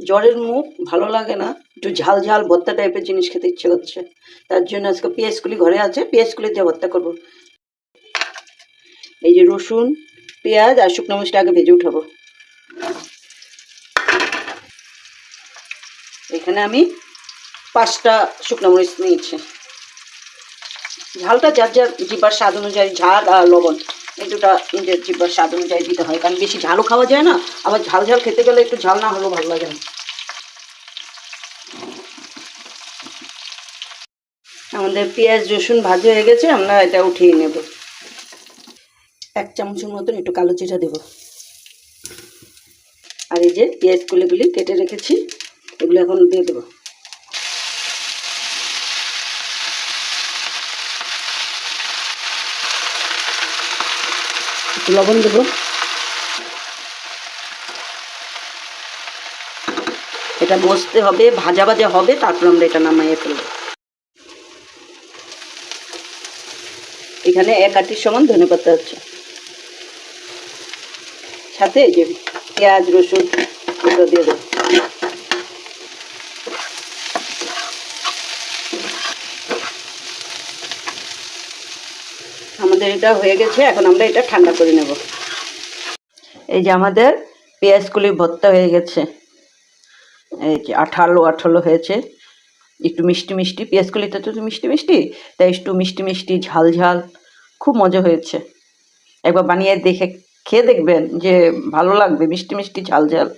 জ্বরের মুখ ভালো লাগে না, একটু ঝাল ঝাল ভর্তা টাইপের জিনিস খেতে ইচ্ছে করছে। তার জন্য আজকে পেঁয়াজগুলি ঘরে আছে, পেঁয়াজগুলি দিয়ে ভর্তা করব। এই যে রসুন, পেঁয়াজ আর শুকনো মরিচটা আগে ভেজে উঠাবো। এখানে আমি 5টা শুকনো মরিচ নিয়েছি। ঝালটা যার যার জিহ্বার স্বাদ অনুযায়ী, ঝাল আর লবণ এই দুটা নিজের জিহ্বার স্বাদ অনুযায়ী দিতে হয়, কারণ বেশি ঝালও খাওয়া যায় না, আবার ঝাল ঝাল খেতে গেলে একটু ঝাল না হলেও ভালো লাগে না। আমাদের পেঁয়াজ রসুন ভাজা হয়ে গেছে, আমরা এটা উঠিয়ে নেব। 1 চামচের মতন একটু কালো জিরা দেব। আর এই যে পেঁয়াজ কুলিগুলি কেটে রেখেছি, এগুলো এখন দিয়ে দেবো। একটু লবণ দেবো। এটা বসতে হবে, ভাজা ভাজা হবে, তারপর আমরা এটা নামাইয়ে ফেলবো। এখানে 1 আটির সমান ধনেপাতা আছে, সাথে এই যে পেঁয়াজ রসুন এগুলো দিয়ে দেবো। আমাদের এটা হয়ে গেছে, এখন আমরা এটা ঠান্ডা করে নেব। এই যে আমাদের পেঁয়াজগুলি ভর্তা হয়ে গেছে, এই যে আঠালো আঠালো হয়েছে, একটু মিষ্টি মিষ্টি, পেঁয়াজগুলিটা তো মিষ্টি মিষ্টি, তাই একটু মিষ্টি মিষ্টি ঝাল ঝাল, খুব মজা হয়েছে। একবার বানিয়ে দেখে খেয়ে দেখবেন যে ভালো লাগবে, মিষ্টি মিষ্টি ঝাল ঝাল।